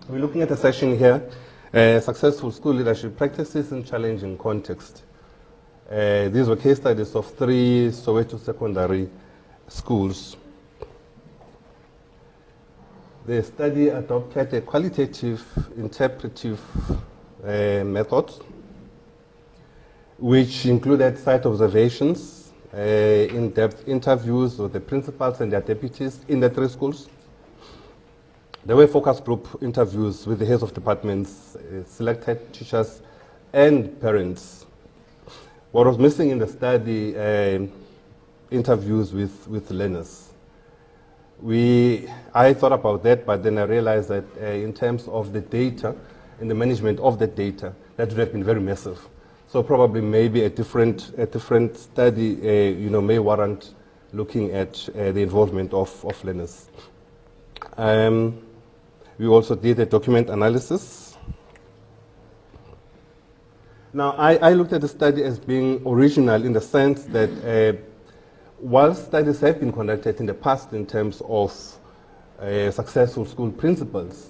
We're looking at a section here, successful school leadership practices in challenging context. These were case studies of 3 Soweto secondary schools. The study adopted a qualitative interpretive method, which included site observations, in-depth interviews with the principals and their deputies in the 3 schools. There were focus group interviews with the heads of departments, selected teachers, and parents. What was missing in the study, interviews with learners. I thought about that, but then I realized that in terms of the data and the management of the data, that would have been very massive. So probably maybe a different study may warrant looking at the involvement of learners. We also did a document analysis. Now, I looked at the study as being original in the sense that while studies have been conducted in the past in terms of successful school principals,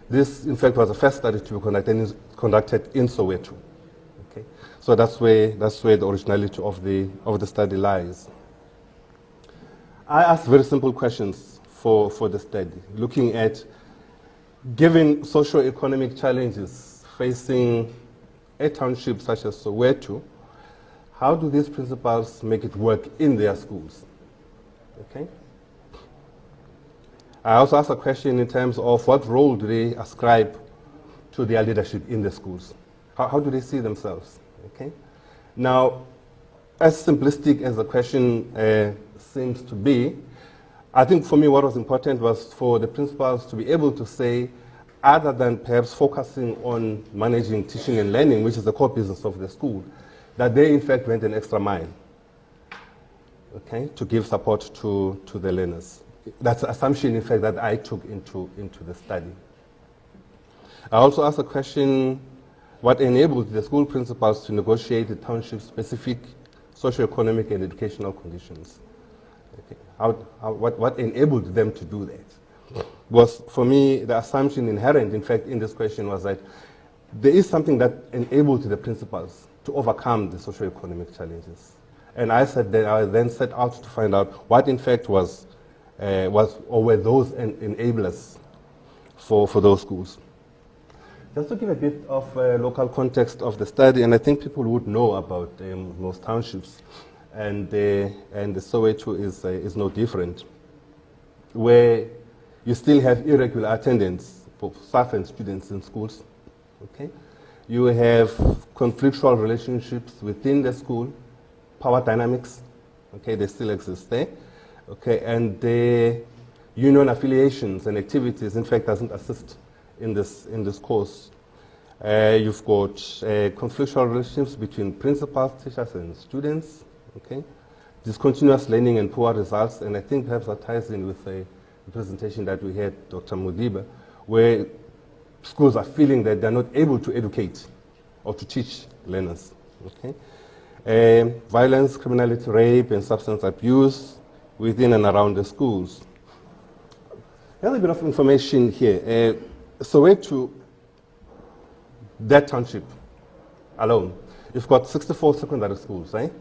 this, in fact, was the first study to be conducted in Soweto. Okay? So that's where the originality of the study lies. I asked very simple questions for the study, looking at, given socio-economic challenges facing a township such as Soweto, how do these principals make it work in their schools? Okay. I also asked a question in terms of what role do they ascribe to their leadership in the schools? How do they see themselves? Okay. Now, as simplistic as the question seems to be, I think for me what was important was for the principals to be able to say, other than perhaps focusing on managing teaching and learning, which is the core business of the school, that they in fact went an extra mile, okay, to give support to the learners. That's the assumption, in fact, that I took into the study. I also asked a question, what enabled the school principals to negotiate the township-specific socioeconomic and educational conditions? Okay. What enabled them to do that? Was, for me, the assumption inherent, in fact, in this question was that there is something that enabled the principals to overcome the socioeconomic challenges. And I then set out to find out what, in fact, were those enablers for those schools. Just to give a bit of local context of the study, and I think people would know about most townships, and the Soweto is no different, where you still have irregular attendance for staff and students in schools. Okay? You have conflictual relationships within the school, power dynamics. Okay, they still exist there. Okay, and the union affiliations and activities, in fact, doesn't assist in this course. You've got conflictual relationships between principals, teachers, and students. Okay, discontinuous learning and poor results, and I think perhaps that ties in with the presentation that we had, Dr. Modiba, where schools are feeling that they're not able to educate or to teach learners. Okay? Violence, criminality, rape, and substance abuse within and around the schools. Here's a bit of information here. Soweto, that township alone, you've got 64 secondary schools, right?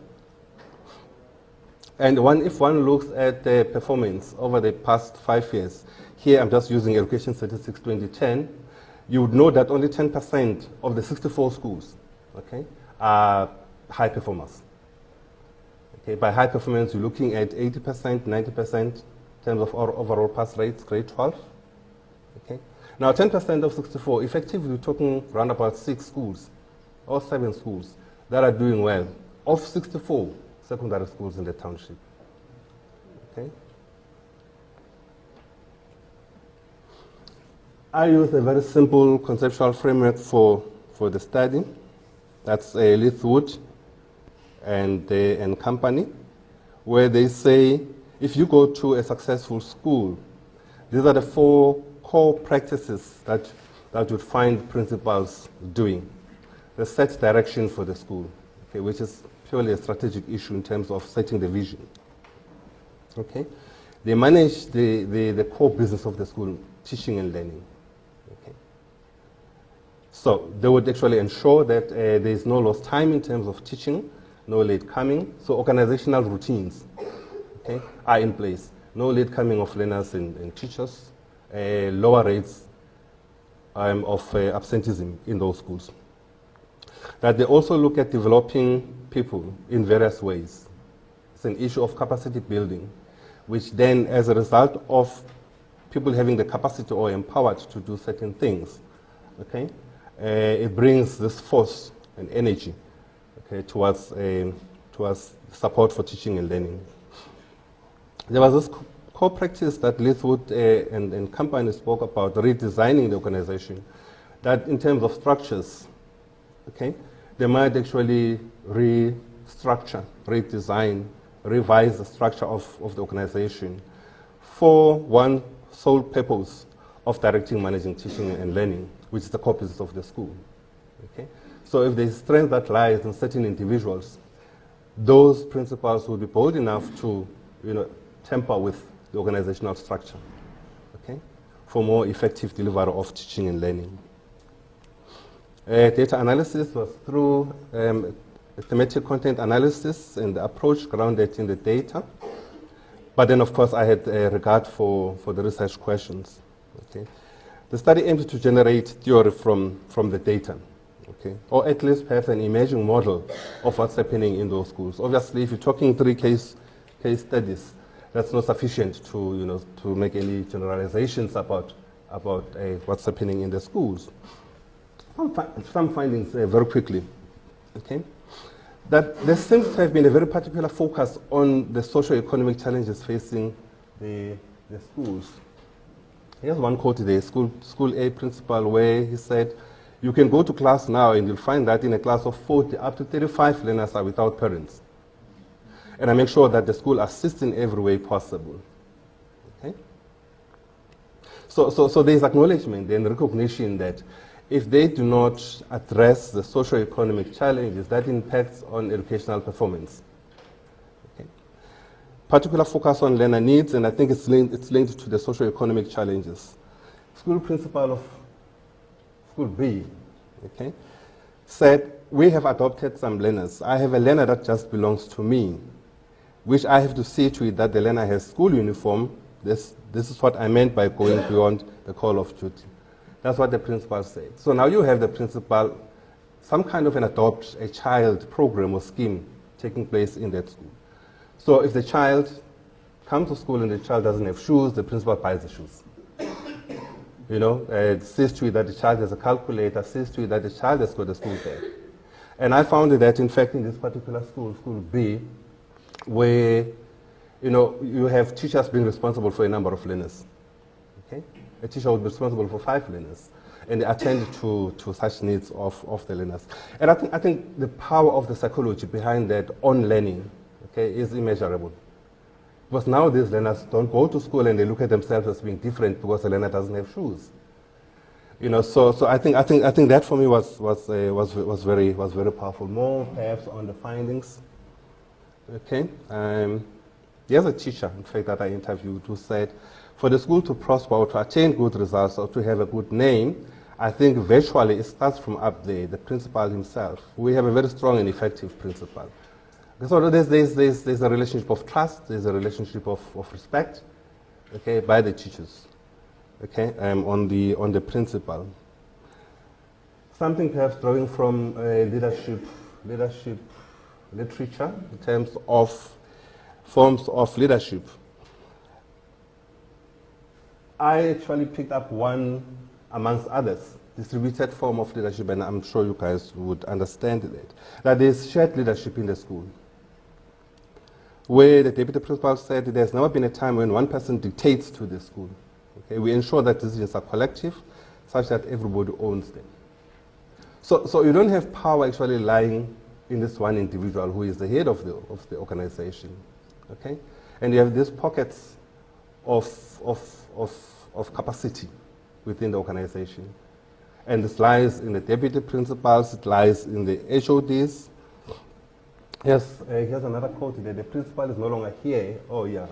And if one looks at the performance over the past 5 years, here I'm just using Education Statistics 2010, you would know that only 10% of the 64 schools, okay, are high performers. Okay, by high performance, you're looking at 80%, 90% in terms of overall pass rates, grade 12. Okay, now 10% of 64, effectively we're talking around about 6 schools or 7 schools that are doing well, of 64 secondary schools in the township. Okay. I use a very simple conceptual framework for the study. That's Leithwood and company, where they say if you go to a successful school, these are the 4 core practices that you'd find principals doing. The set direction for the school, okay, which is purely a strategic issue in terms of setting the vision. Okay, they manage the core business of the school, teaching and learning. Okay, So they would actually ensure that there is no lost time in terms of teaching, no late coming. So organizational routines, okay, are in place. No late coming of learners and teachers, lower rates of absenteeism in those schools. That they also look at developing people in various ways. It's an issue of capacity building, which then, as a result of people having the capacity or empowered to do certain things, okay, it brings this force and energy, okay, towards support for teaching and learning. There was this core practice that Leithwood and company spoke about, redesigning the organization, that in terms of structures, okay, they might actually restructure, redesign, revise the structure of the organization for one sole purpose of directing, managing, teaching, and learning, which is the core business of the school. Okay? So if there's strength that lies in certain individuals, those principals will be bold enough to, tamper with the organizational structure, okay, for more effective delivery of teaching and learning. Data analysis was through thematic content analysis and the approach grounded in the data. But then, of course, I had regard for the research questions. Okay. The study aimed to generate theory from the data, okay, or at least perhaps an emerging model of what's happening in those schools. Obviously, if you're talking 3 case studies, that's not sufficient to to make any generalizations about what's happening in the schools. Some findings very quickly, okay. That there seems to have been a very particular focus on the socio-economic challenges facing the schools. Here's one quote there, school A principal, where he said, "You can go to class now and you'll find that in a class of 40, up to 35 learners are without parents. And I make sure that the school assists in every way possible." Okay? So there's acknowledgement and recognition that if they do not address the socio-economic challenges, that impacts on educational performance. Okay. Particular focus on learner needs, and I think it's linked to the socio-economic challenges. School principal of School B, okay, said, "We have adopted some learners. I have a learner that just belongs to me, which I have to see to it that the learner has school uniform. This is what I meant by going beyond the call of duty." That's what the principal said. So now you have the principal, some kind of an adopt a child program or scheme taking place in that school. So if the child comes to school and the child doesn't have shoes, the principal buys the shoes. Sees to it that the child has a calculator, sees to it that the child has got a school bag. And I found that, in fact, in this particular school, School B, where you have teachers being responsible for a number of learners. Okay? A teacher would be responsible for 5 learners, and they attend to such needs of the learners. And I think the power of the psychology behind that on learning, okay, is immeasurable. Because now these learners don't go to school and they look at themselves as being different because the learner doesn't have shoes. So I think that for me was very powerful. More perhaps on the findings. Okay. There's a teacher, in fact, that I interviewed who said, "For the school to prosper or to attain good results or to have a good name, I think virtually it starts from up there, the principal himself. We have a very strong and effective principal." So there's a relationship of trust, there's a relationship of respect, okay, by the teachers, okay, on the principal. Something perhaps drawing from leadership literature in terms of forms of leadership. I actually picked up one amongst others, distributed form of leadership, and I'm sure you guys would understand it. That is shared leadership in the school, where the deputy principal said there's never been a time when one person dictates to the school. Okay? We ensure that decisions are collective, such that everybody owns them. So you don't have power actually lying in this one individual who is the head of the organization. Okay? And you have these pockets of capacity within the organization. And this lies in the deputy principals, it lies in the HODs. Yes, here's another quote there. The principal is no longer here. Oh yeah,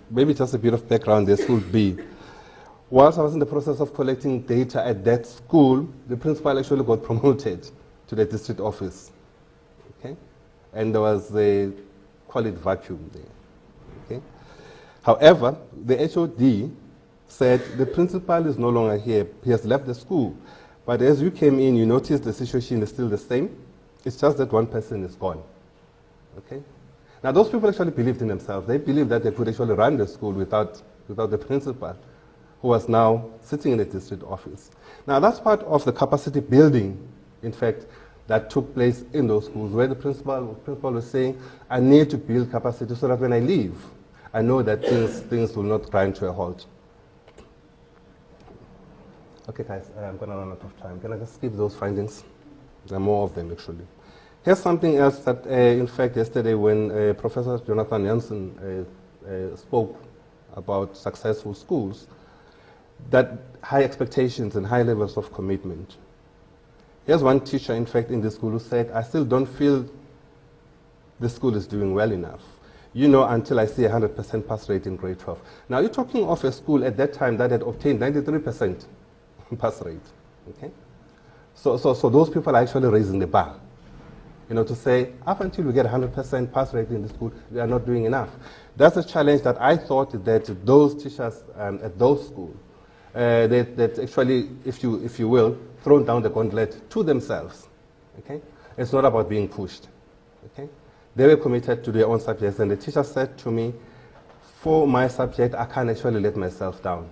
maybe just a bit of background there, School B. Whilst I was in the process of collecting data at that school, the principal actually got promoted to the district office. Okay? And there was a, call it vacuum there. Okay? However, the HOD said the principal is no longer here. He has left the school. But as you came in, you noticed the situation is still the same. It's just that one person is gone. Okay? Now, those people actually believed in themselves. They believed that they could actually run the school without the principal, who was now sitting in the district office. Now, that's part of the capacity building, in fact, that took place in those schools, where the principal was saying, I need to build capacity so that when I leave, I know that things will not grind to a halt. Okay, guys, I'm going to run out of time. Can I just skip those findings? There are more of them, actually. Here's something else that, in fact, yesterday when Professor Jonathan Jansen spoke about successful schools, that high expectations and high levels of commitment. Here's one teacher, in fact, in the school who said, I still don't feel the school is doing well enough, until I see a 100% pass rate in grade 12. Now, you're talking of a school at that time that had obtained 93% pass rate, okay? So those people are actually raising the bar, to say, up until we get 100% pass rate in the school, we are not doing enough. That's a challenge that I thought that those teachers at those schools, that actually, if you will, thrown down the gauntlet to themselves, okay? It's not about being pushed, okay? They were committed to their own subjects, and the teacher said to me, for my subject, I can't actually let myself down.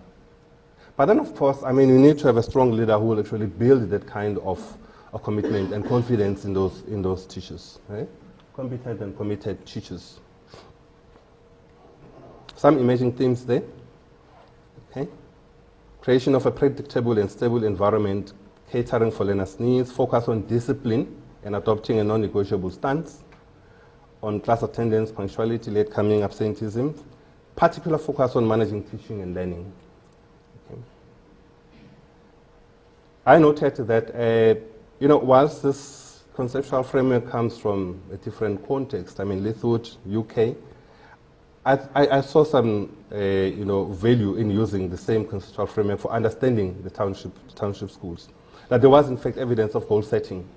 But then, of course, you need to have a strong leader who will actually build that kind of commitment and confidence in those teachers, right? Competent and committed teachers. Some emerging themes there, okay? Creation of a predictable and stable environment, catering for learners' needs, focus on discipline and adopting a non-negotiable stance, on class attendance, punctuality, late coming, absenteeism, particular focus on managing teaching and learning. Okay. I noted that, whilst this conceptual framework comes from a different context, Lithwood, UK, I saw some, value in using the same conceptual framework for understanding the township schools. That there was, in fact, evidence of goal setting,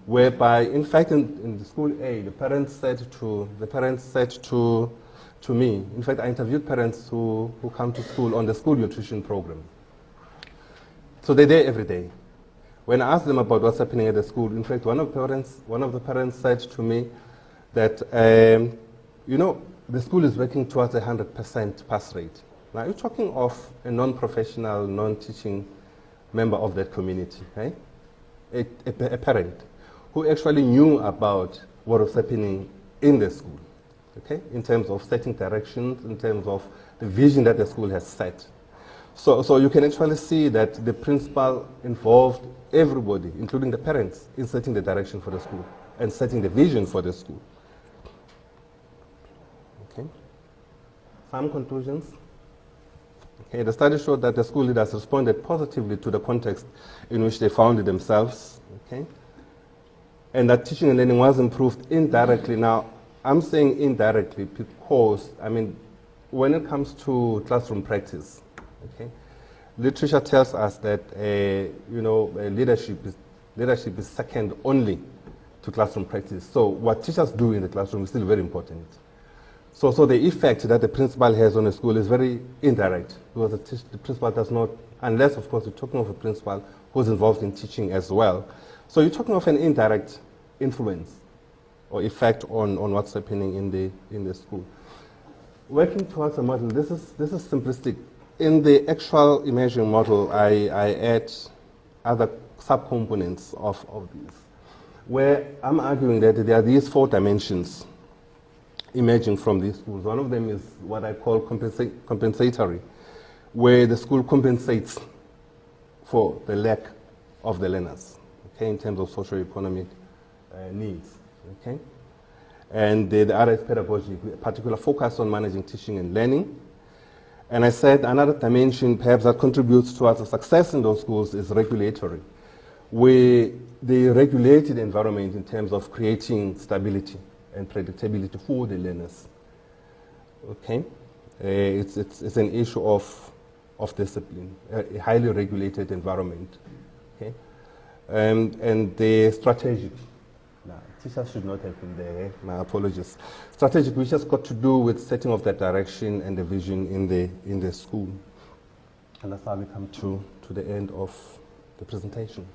whereby, in fact, in the school A, the parents said to me, in fact, I interviewed parents who come to school on the school nutrition program. So they're there every day. When I asked them about what's happening at the school, in fact, one of the parents said to me that, the school is working towards a 100% pass rate. Now, you're talking of a non-professional, non-teaching member of that community, right? A parent who actually knew about what was happening in the school, okay? In terms of setting directions, in terms of the vision that the school has set. So you can actually see that the principal involved everybody, including the parents, in setting the direction for the school and setting the vision for the school. Okay. Some conclusions. Okay, the study showed that the school leaders responded positively to the context in which they found themselves, okay? And that teaching and learning was improved indirectly. Now, I'm saying indirectly because, when it comes to classroom practice, okay, literature tells us that, leadership is second only to classroom practice. So what teachers do in the classroom is still very important. So the effect that the principal has on a school is very indirect, because the principal does not, unless, of course, you're talking of a principal who's involved in teaching as well. So you're talking of an indirect influence or effect on what's happening in the school. Working towards a model, this is simplistic. In the actual emerging model, I add other subcomponents of these, where I'm arguing that there are these 4 dimensions emerging from these schools. One of them is what I call compensatory, where the school compensates for the lack of the learners, okay, in terms of socio-economic needs, okay? And the other is pedagogic, particular focus on managing teaching and learning. And I said another dimension perhaps that contributes towards the success in those schools is regulatory, where the regulated environment in terms of creating stability and predictability for the learners. Okay, it's an issue of of discipline, a highly regulated environment. Okay? And the strategic, teachers should not have been there, my apologies. Strategic, which has got to do with setting of the direction and the vision in the school. And that's how we come to the end of the presentation.